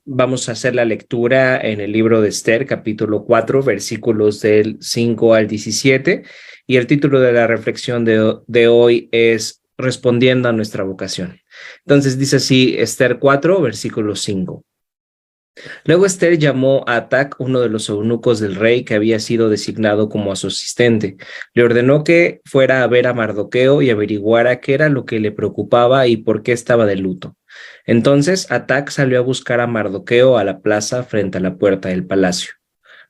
vamos a hacer la lectura en el libro de Esther, capítulo 4, versículos del 5 al 17, y el título de la reflexión de hoy es Respondiendo a nuestra vocación. Entonces dice así, Esther 4, versículo 5. Luego Esther llamó a Atac, uno de los eunucos del rey que había sido designado como a su asistente. Le ordenó que fuera a ver a Mardoqueo y averiguara qué era lo que le preocupaba y por qué estaba de luto. Entonces Atac salió a buscar a Mardoqueo a la plaza frente a la puerta del palacio.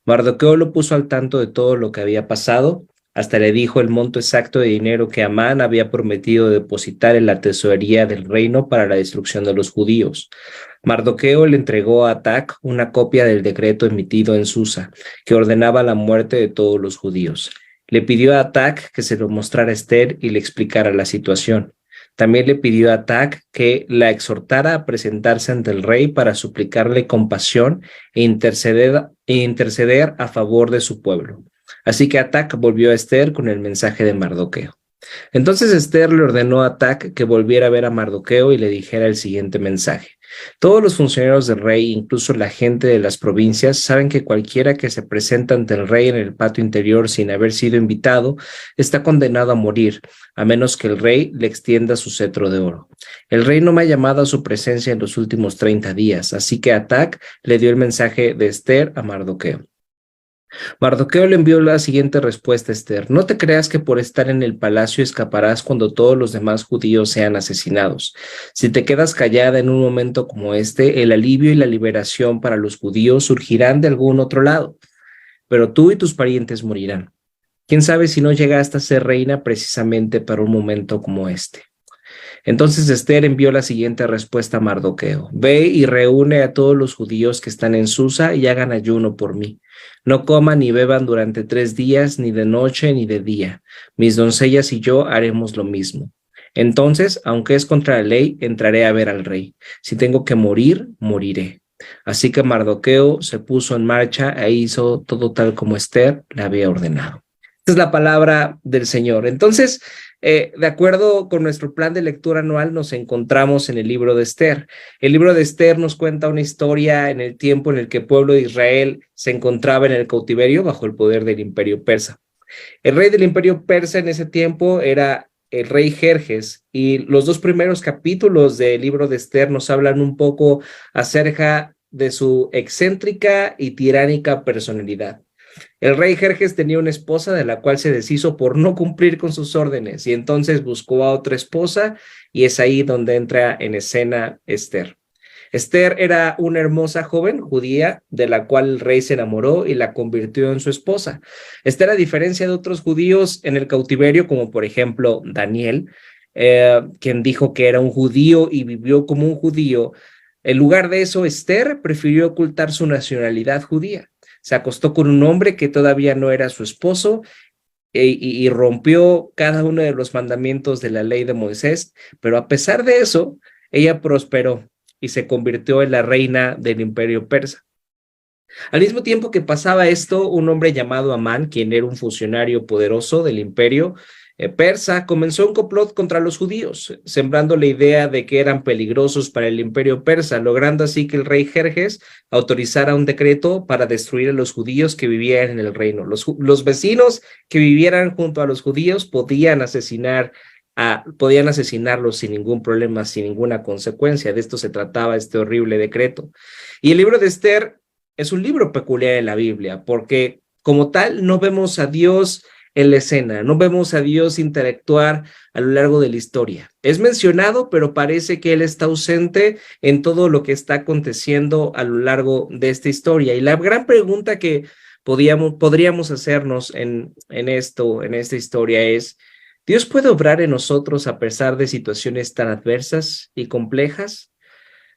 Mardoqueo lo puso al tanto de todo lo que había pasado, hasta le dijo el monto exacto de dinero que Amán había prometido depositar en la tesorería del reino para la destrucción de los judíos. Mardoqueo le entregó a Atac una copia del decreto emitido en Susa, que ordenaba la muerte de todos los judíos. Le pidió a Atac que se lo mostrara a Esther y le explicara la situación. También le pidió a Atac que la exhortara a presentarse ante el rey para suplicarle compasión e interceder a favor de su pueblo. Así que Atac volvió a Esther con el mensaje de Mardoqueo. Entonces Esther le ordenó a Atac que volviera a ver a Mardoqueo y le dijera el siguiente mensaje. Todos los funcionarios del rey, incluso la gente de las provincias, saben que cualquiera que se presenta ante el rey en el patio interior sin haber sido invitado está condenado a morir, a menos que el rey le extienda su cetro de oro. El rey no me ha llamado a su presencia en los últimos 30 días, así que Atac le dio el mensaje de Esther a Mardoqueo. Mardoqueo le envió la siguiente respuesta a Esther: no te creas que por estar en el palacio escaparás cuando todos los demás judíos sean asesinados. Si te quedas callada en un momento como este, el alivio y la liberación para los judíos surgirán de algún otro lado, pero tú y tus parientes morirán. ¿Quién sabe si no llegaste a ser reina precisamente para un momento como este? Entonces Esther envió la siguiente respuesta a Mardoqueo: ve y reúne a todos los judíos que están en Susa y hagan ayuno por mí. No coman ni beban durante 3 días, ni de noche ni de día. Mis doncellas y yo haremos lo mismo. Entonces, aunque es contra la ley, entraré a ver al rey. Si tengo que morir, moriré. Así que Mardoqueo se puso en marcha e hizo todo tal como Esther le había ordenado. Esta es la palabra del Señor. Entonces, de acuerdo con nuestro plan de lectura anual, nos encontramos en el libro de Esther. El libro de Esther nos cuenta una historia en el tiempo en el que el pueblo de Israel se encontraba en el cautiverio bajo el poder del imperio persa. El rey del imperio persa en ese tiempo era el rey Jerjes, y los 2 primeros capítulos del libro de Esther nos hablan un poco acerca de su excéntrica y tiránica personalidad. El rey Jerjes tenía una esposa de la cual se deshizo por no cumplir con sus órdenes, y entonces buscó a otra esposa, y es ahí donde entra en escena Esther. Esther era una hermosa joven judía de la cual el rey se enamoró y la convirtió en su esposa. Esther, a diferencia de otros judíos en el cautiverio, como por ejemplo Daniel, quien dijo que era un judío y vivió como un judío, en lugar de eso, Esther prefirió ocultar su nacionalidad judía. Se acostó con un hombre que todavía no era su esposo y rompió cada uno de los mandamientos de la ley de Moisés, pero a pesar de eso, ella prosperó y se convirtió en la reina del imperio persa. Al mismo tiempo que pasaba esto, un hombre llamado Amán, quien era un funcionario poderoso del imperio persa, comenzó un complot contra los judíos, sembrando la idea de que eran peligrosos para el imperio persa, logrando así que el rey Jerjes autorizara un decreto para destruir a los judíos que vivían en el reino. Los vecinos que vivieran junto a los judíos podían asesinarlos sin ningún problema, sin ninguna consecuencia. De esto se trataba este horrible decreto. Y el libro de Esther es un libro peculiar en la Biblia, porque como tal no vemos a Dios en la escena, no vemos a Dios interactuar a lo largo de la historia. Es mencionado, pero parece que Él está ausente en todo lo que está aconteciendo a lo largo de esta historia. Y la gran pregunta que podríamos hacernos en esta historia es: ¿Dios puede obrar en nosotros a pesar de situaciones tan adversas y complejas?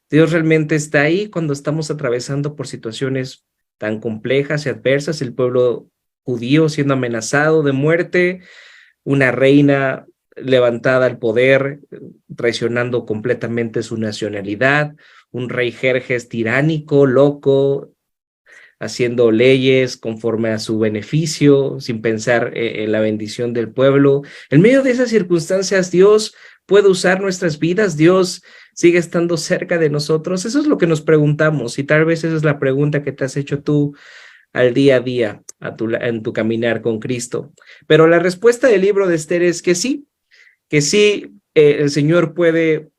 ¿Dios realmente está ahí cuando estamos atravesando por situaciones tan complejas y adversas? El pueblo judío siendo amenazado de muerte, una reina levantada al poder, traicionando completamente su nacionalidad, un rey Jerjes tiránico, loco, haciendo leyes conforme a su beneficio, sin pensar en la bendición del pueblo. En medio de esas circunstancias, Dios puede usar nuestras vidas? ¿Dios sigue estando cerca de nosotros? Eso es lo que nos preguntamos, y tal vez esa es la pregunta que te has hecho tú al día a día, en tu caminar con Cristo. Pero la respuesta del libro de Esther es que sí, el Señor puede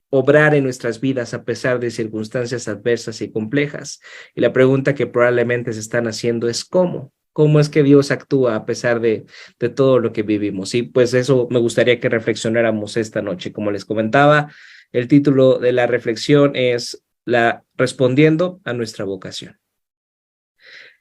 obrar en nuestras vidas a pesar de circunstancias adversas y complejas. Y la pregunta que probablemente se están haciendo es ¿cómo? ¿Cómo es que Dios actúa a pesar de todo lo que vivimos? Y pues eso me gustaría que reflexionáramos esta noche. Como les comentaba, el título de la reflexión es Respondiendo a nuestra vocación.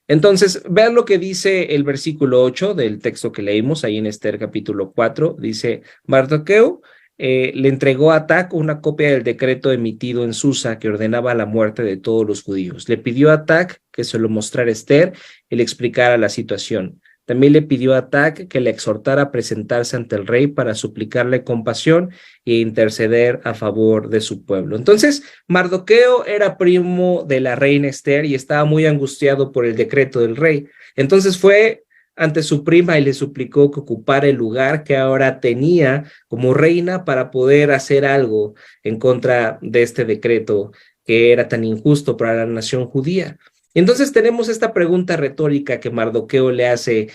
Entonces, vean lo que dice el versículo 8 del texto que leímos ahí en Esther capítulo 4. Dice, Mardoqueo le entregó a Atac una copia del decreto emitido en Susa que ordenaba la muerte de todos los judíos. Le pidió a Atac que se lo mostrara a Esther y le explicara la situación. También le pidió a Atac que le exhortara a presentarse ante el rey para suplicarle compasión e interceder a favor de su pueblo. Entonces, Mardoqueo era primo de la reina Esther y estaba muy angustiado por el decreto del rey. Entonces fue ante su prima y le suplicó que ocupara el lugar que ahora tenía como reina para poder hacer algo en contra de este decreto que era tan injusto para la nación judía. Entonces tenemos esta pregunta retórica que Mardoqueo le hace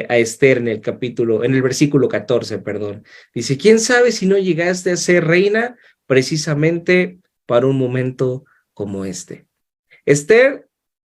a Esther en el versículo 14, perdón. Dice, ¿quién sabe si no llegaste a ser reina precisamente para un momento como este? Esther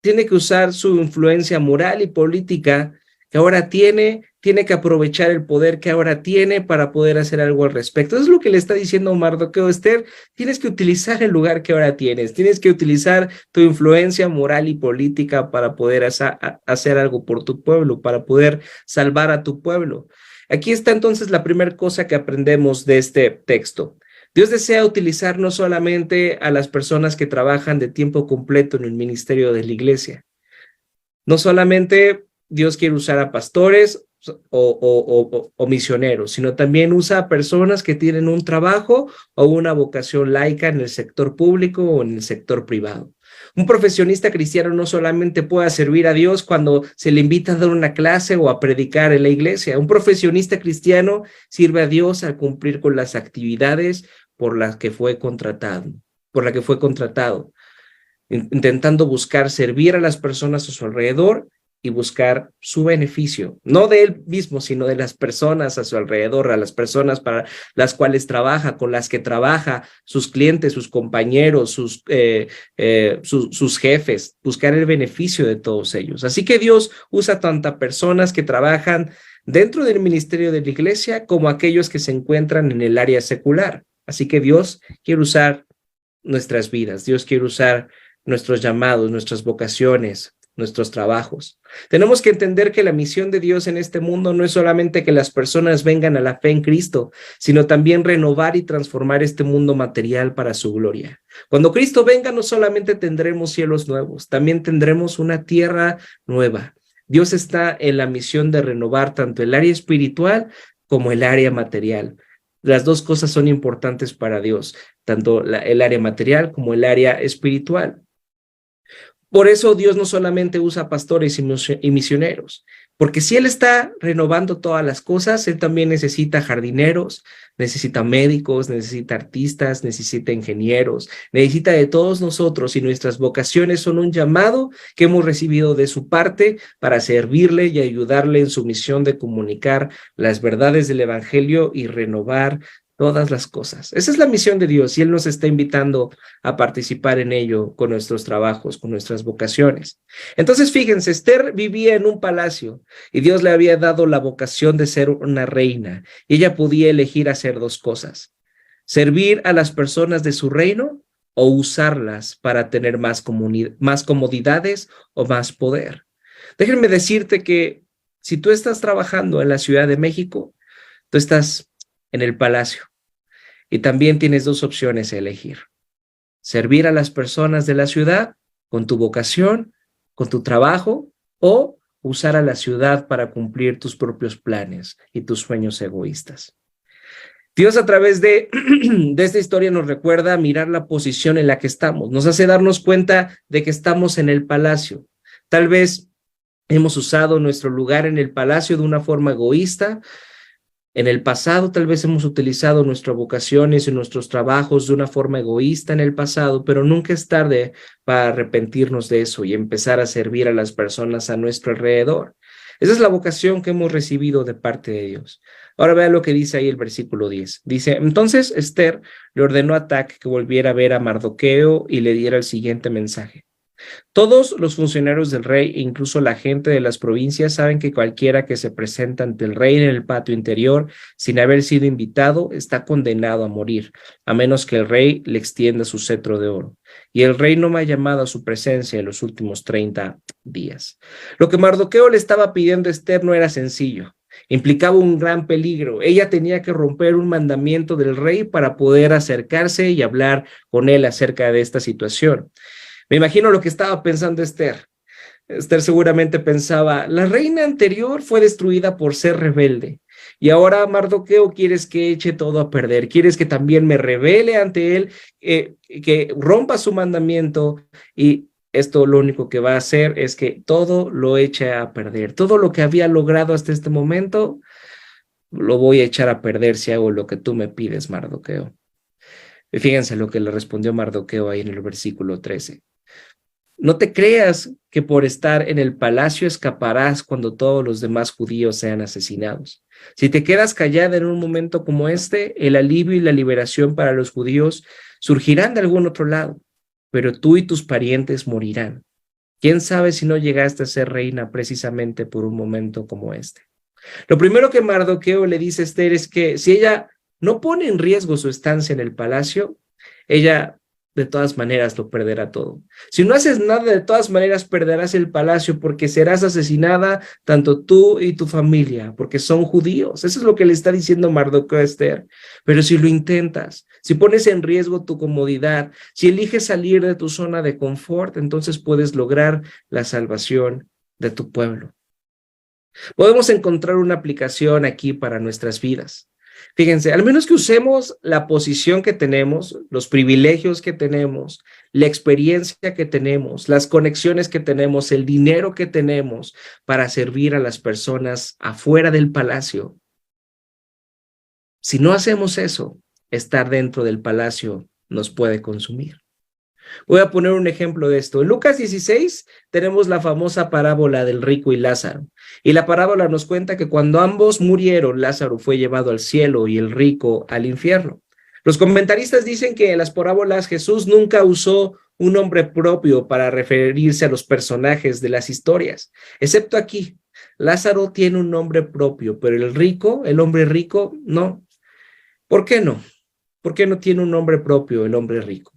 tiene que usar su influencia moral y política que ahora tiene que aprovechar el poder que ahora tiene para poder hacer algo al respecto. Eso es lo que le está diciendo Mardoqueo. Esther, tienes que utilizar el lugar que ahora tienes que utilizar tu influencia moral y política para poder hacer algo por tu pueblo, para poder salvar a tu pueblo. Aquí está entonces la primera cosa que aprendemos de este texto. Dios desea utilizar no solamente a las personas que trabajan de tiempo completo en el ministerio de la iglesia. No solamente Dios quiere usar a pastores o misioneros, sino también usa a personas que tienen un trabajo o una vocación laica en el sector público o en el sector privado. Un profesionista cristiano no solamente puede servir a Dios cuando se le invita a dar una clase o a predicar en la iglesia. Un profesionista cristiano sirve a Dios al cumplir con las actividades por las que fue contratado, intentando buscar servir a las personas a su alrededor y buscar su beneficio, no de él mismo, sino de las personas a su alrededor, a las personas para las cuales trabaja, con las que trabaja, sus clientes, sus compañeros, sus jefes, buscar el beneficio de todos ellos. Así que Dios usa tanto a personas que trabajan dentro del ministerio de la iglesia como aquellos que se encuentran en el área secular. Así que Dios quiere usar nuestras vidas, Dios quiere usar nuestros llamados, nuestras vocaciones, nuestros trabajos. Tenemos que entender que la misión de Dios en este mundo no es solamente que las personas vengan a la fe en Cristo, sino también renovar y transformar este mundo material para su gloria. Cuando Cristo venga, no solamente tendremos cielos nuevos, también tendremos una tierra nueva. Dios está en la misión de renovar tanto el área espiritual como el área material. Las dos cosas son importantes para Dios, tanto el área material como el área espiritual. Por eso Dios no solamente usa pastores y misioneros, porque si Él está renovando todas las cosas, Él también necesita jardineros, necesita médicos, necesita artistas, necesita ingenieros, necesita de todos nosotros, y nuestras vocaciones son un llamado que hemos recibido de su parte para servirle y ayudarle en su misión de comunicar las verdades del evangelio y renovar todas las cosas. Esa es la misión de Dios y Él nos está invitando a participar en ello con nuestros trabajos, con nuestras vocaciones. Entonces, fíjense, Esther vivía en un palacio y Dios le había dado la vocación de ser una reina y ella podía elegir hacer dos cosas: servir a las personas de su reino o usarlas para tener más comodidades o más poder. Déjenme decirte que si tú estás trabajando en la Ciudad de México, tú estás en el palacio. Y también tienes dos opciones a elegir: servir a las personas de la ciudad con tu vocación, con tu trabajo, o usar a la ciudad para cumplir tus propios planes y tus sueños egoístas. Dios, a través de esta historia, nos recuerda mirar la posición en la que estamos, nos hace darnos cuenta de que estamos en el palacio. Tal vez hemos usado nuestro lugar en el palacio de una forma egoísta, En el pasado tal vez hemos utilizado nuestras vocaciones y nuestros trabajos de una forma egoísta en el pasado, pero nunca es tarde para arrepentirnos de eso y empezar a servir a las personas a nuestro alrededor. Esa es la vocación que hemos recibido de parte de Dios. Ahora vea lo que dice ahí el versículo 10. Dice, entonces Esther le ordenó a Tac que volviera a ver a Mardoqueo y le diera el siguiente mensaje. Todos los funcionarios del rey e incluso la gente de las provincias saben que cualquiera que se presenta ante el rey en el patio interior sin haber sido invitado está condenado a morir, a menos que el rey le extienda su cetro de oro. Y el rey no me ha llamado a su presencia en los últimos 30 días. Lo que Mardoqueo le estaba pidiendo a Esther no era sencillo. Implicaba un gran peligro. Ella tenía que romper un mandamiento del rey para poder acercarse y hablar con él acerca de esta situación. Me imagino lo que estaba pensando Esther. Esther seguramente pensaba, la reina anterior fue destruida por ser rebelde y ahora Mardoqueo quieres que eche todo a perder, quieres que también me rebele ante él, que rompa su mandamiento y esto lo único que va a hacer es que todo lo eche a perder. Todo lo que había logrado hasta este momento lo voy a echar a perder si hago lo que tú me pides, Mardoqueo. Y fíjense lo que le respondió Mardoqueo ahí en el versículo 13. No te creas que por estar en el palacio escaparás cuando todos los demás judíos sean asesinados. Si te quedas callada en un momento como este, el alivio y la liberación para los judíos surgirán de algún otro lado, pero tú y tus parientes morirán. ¿Quién sabe si no llegaste a ser reina precisamente por un momento como este? Lo primero que Mardoqueo le dice a Esther es que si ella no pone en riesgo su estancia en el palacio, ella de todas maneras lo perderá todo. Si no haces nada, de todas maneras perderás el palacio porque serás asesinada tanto tú y tu familia, porque son judíos. Eso es lo que le está diciendo Mardoqueo a Esther. Pero si lo intentas, si pones en riesgo tu comodidad, si eliges salir de tu zona de confort, entonces puedes lograr la salvación de tu pueblo. Podemos encontrar una aplicación aquí para nuestras vidas. Fíjense, al menos que usemos la posición que tenemos, los privilegios que tenemos, la experiencia que tenemos, las conexiones que tenemos, el dinero que tenemos para servir a las personas afuera del palacio. Si no hacemos eso, estar dentro del palacio nos puede consumir. Voy a poner un ejemplo de esto. En Lucas 16 tenemos la famosa parábola del rico y Lázaro. Y la parábola nos cuenta que cuando ambos murieron, Lázaro fue llevado al cielo y el rico al infierno. Los comentaristas dicen que en las parábolas Jesús nunca usó un nombre propio para referirse a los personajes de las historias, excepto aquí. Lázaro tiene un nombre propio, pero el rico, el hombre rico, no. ¿Por qué no? ¿Por qué no tiene un nombre propio el hombre rico?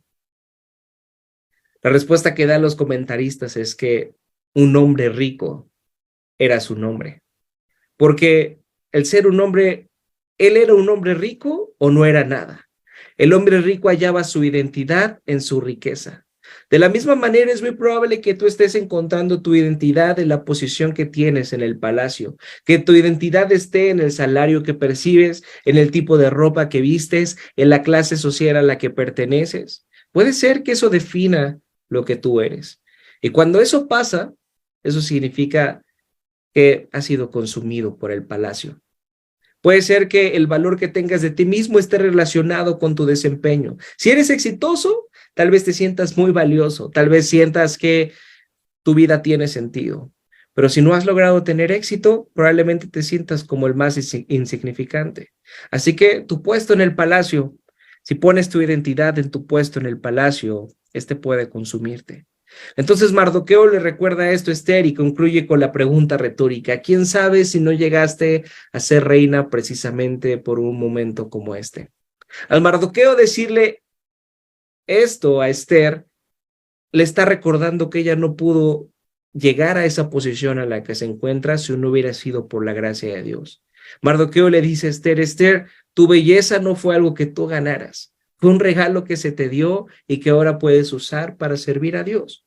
La respuesta que dan los comentaristas es que un hombre rico era su nombre. Porque el ser un hombre, ¿él era un hombre rico o no era nada? El hombre rico hallaba su identidad en su riqueza. De la misma manera es muy probable que tú estés encontrando tu identidad en la posición que tienes en el palacio, que tu identidad esté en el salario que percibes, en el tipo de ropa que vistes, en la clase social a la que perteneces. Puede ser que eso defina lo que tú eres. Y cuando eso pasa, eso significa que has sido consumido por el palacio. Puede ser que el valor que tengas de ti mismo esté relacionado con tu desempeño. Si eres exitoso, tal vez te sientas muy valioso, tal vez sientas que tu vida tiene sentido. Pero si no has logrado tener éxito, probablemente te sientas como el más insignificante. Así que tu puesto en el palacio, si pones tu identidad en tu puesto en el palacio, este puede consumirte. Entonces Mardoqueo le recuerda esto a Esther y concluye con la pregunta retórica: ¿quién sabe si no llegaste a ser reina precisamente por un momento como este? Al Mardoqueo decirle esto a Esther, le está recordando que ella no pudo llegar a esa posición a la que se encuentra si no hubiera sido por la gracia de Dios. Mardoqueo le dice a Esther: Esther, tu belleza no fue algo que tú ganaras. Fue un regalo que se te dio y que ahora puedes usar para servir a Dios.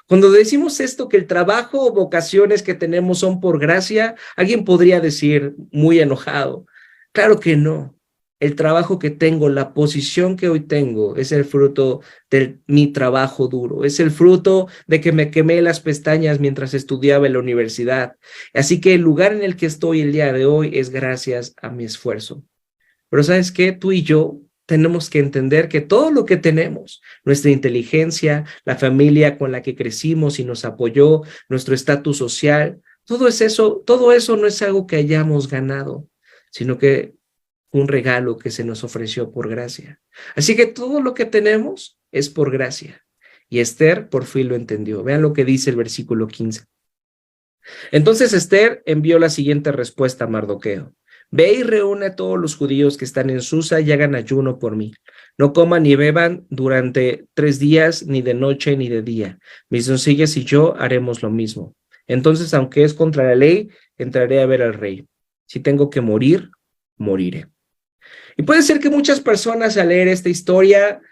Cuando decimos esto, que el trabajo o vocaciones que tenemos son por gracia, alguien podría decir muy enojado: claro que no. el trabajo que tengo, la posición que hoy tengo, es el fruto de mi trabajo duro, es el fruto de que me quemé las pestañas mientras estudiaba en la universidad. Así que el lugar en el que estoy el día de hoy es gracias a mi esfuerzo. Pero ¿sabes qué? Tú y yo tenemos que entender que todo lo que tenemos, nuestra inteligencia, la familia con la que crecimos y nos apoyó, nuestro estatus social, todo eso no es algo que hayamos ganado, sino que un regalo que se nos ofreció por gracia. Así que todo lo que tenemos es por gracia. Y Esther por fin lo entendió. Vean lo que dice el versículo 15. Entonces Esther envió la siguiente respuesta a Mardoqueo. Ve y reúne a todos los judíos que están en Susa y hagan ayuno por mí. No coman ni beban durante 3 días, ni de noche ni de día. Mis doncellas y yo haremos lo mismo. Entonces, aunque es contra la ley, entraré a ver al rey. Si tengo que morir, moriré. Y puede ser que muchas personas al leer esta historia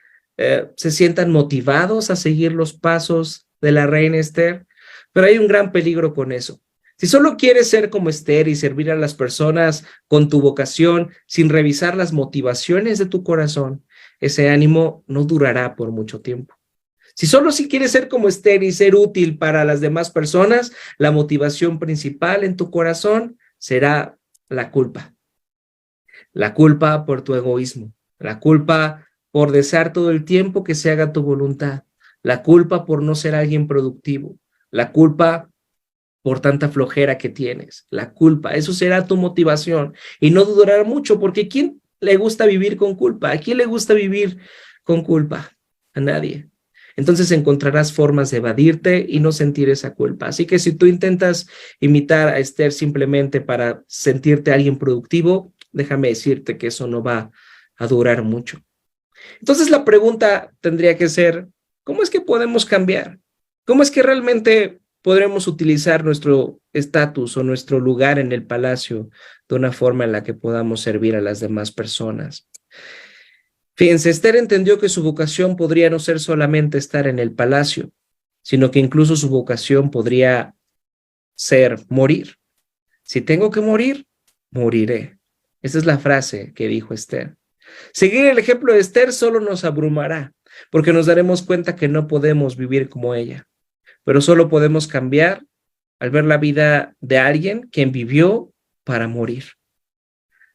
se sientan motivados a seguir los pasos de la reina Esther, pero hay un gran peligro con eso. Si solo quieres ser como Esther y servir a las personas con tu vocación sin revisar las motivaciones de tu corazón, ese ánimo no durará por mucho tiempo. Si quieres ser como Esther y ser útil para las demás personas, la motivación principal en tu corazón será la culpa. La culpa por tu egoísmo, la culpa por desear todo el tiempo que se haga tu voluntad, la culpa por no ser alguien productivo, la culpa por tanta flojera que tienes, la culpa, eso será tu motivación y no durará mucho porque ¿quién le gusta vivir con culpa? ¿A quién le gusta vivir con culpa? A nadie. Entonces encontrarás formas de evadirte y no sentir esa culpa. Así que si tú intentas imitar a Esther simplemente para sentirte alguien productivo, déjame decirte que eso no va a durar mucho. Entonces la pregunta tendría que ser, ¿cómo es que podemos cambiar? ¿Cómo es que realmente podremos utilizar nuestro estatus o nuestro lugar en el palacio de una forma en la que podamos servir a las demás personas? Fíjense, Esther entendió que su vocación podría no ser solamente estar en el palacio, sino que incluso su vocación podría ser morir. Si tengo que morir, moriré. Esa es la frase que dijo Esther. Seguir el ejemplo de Esther solo nos abrumará, porque nos daremos cuenta que no podemos vivir como ella, pero solo podemos cambiar al ver la vida de alguien quien vivió para morir.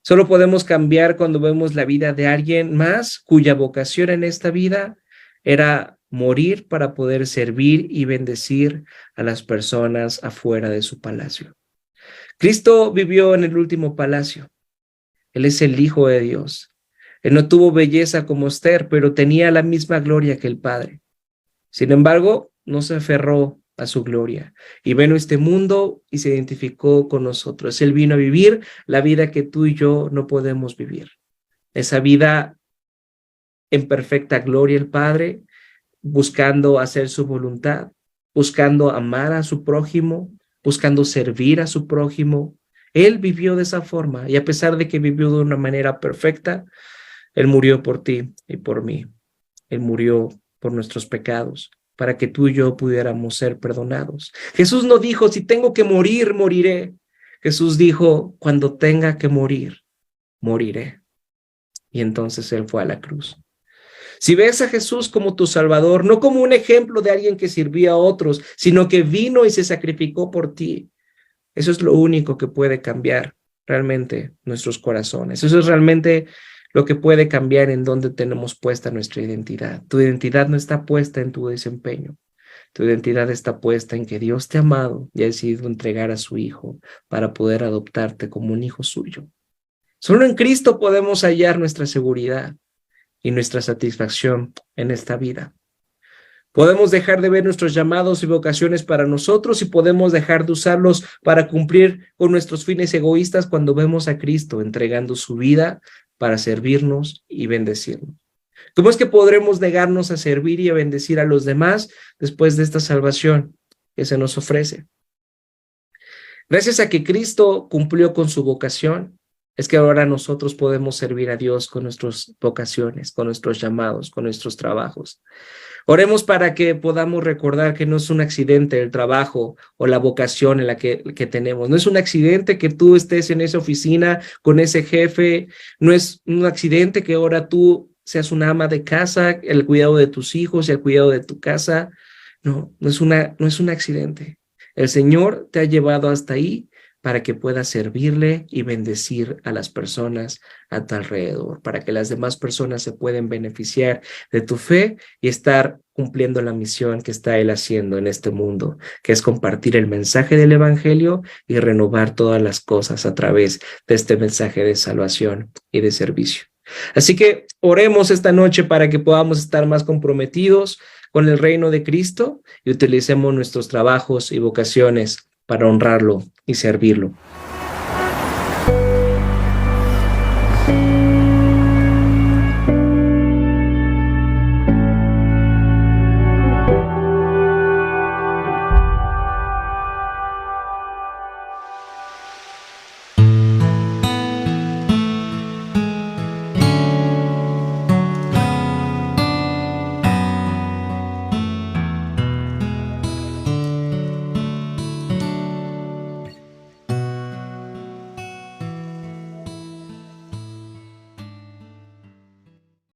Solo podemos cambiar cuando vemos la vida de alguien más cuya vocación en esta vida era morir para poder servir y bendecir a las personas afuera de su palacio. Cristo vivió en el último palacio. Él es el Hijo de Dios. Él no tuvo belleza como Esther, pero tenía la misma gloria que el Padre. Sin embargo, no se aferró a su gloria y vino a este mundo y se identificó con nosotros. Él vino a vivir la vida que tú y yo no podemos vivir. Esa vida en perfecta gloria el Padre, buscando hacer su voluntad, buscando amar a su prójimo, buscando servir a su prójimo. Él vivió de esa forma y a pesar de que vivió de una manera perfecta, Él murió por ti y por mí. Él murió por nuestros pecados, para que tú y yo pudiéramos ser perdonados. Jesús no dijo, si tengo que morir, moriré. Jesús dijo, cuando tenga que morir, moriré. Y entonces Él fue a la cruz. Si ves a Jesús como tu Salvador, no como un ejemplo de alguien que sirvió a otros, sino que vino y se sacrificó por ti, eso es lo único que puede cambiar realmente nuestros corazones. Eso es realmente lo que puede cambiar en dónde tenemos puesta nuestra identidad. Tu identidad no está puesta en tu desempeño. Tu identidad está puesta en que Dios te ha amado y ha decidido entregar a su Hijo para poder adoptarte como un hijo suyo. Solo en Cristo podemos hallar nuestra seguridad y nuestra satisfacción en esta vida. Podemos dejar de ver nuestros llamados y vocaciones para nosotros y podemos dejar de usarlos para cumplir con nuestros fines egoístas cuando vemos a Cristo entregando su vida para servirnos y bendecirnos. ¿Cómo es que podremos negarnos a servir y a bendecir a los demás después de esta salvación que se nos ofrece? Gracias a que Cristo cumplió con su vocación, Es que ahora nosotros podemos servir a Dios con nuestras vocaciones, con nuestros llamados, con nuestros trabajos. Oremos para que podamos recordar que no es un accidente el trabajo o la vocación en la que tenemos. No es un accidente que tú estés en esa oficina con ese jefe. No es un accidente que ahora tú seas una ama de casa, el cuidado de tus hijos y el cuidado de tu casa. No es un accidente. El Señor te ha llevado hasta ahí para que puedas servirle y bendecir a las personas a tu alrededor, para que las demás personas se puedan beneficiar de tu fe y estar cumpliendo la misión que está Él haciendo en este mundo, que es compartir el mensaje del Evangelio y renovar todas las cosas a través de este mensaje de salvación y de servicio. Así que oremos esta noche para que podamos estar más comprometidos con el reino de Cristo y utilicemos nuestros trabajos y vocaciones para honrarlo y servirlo.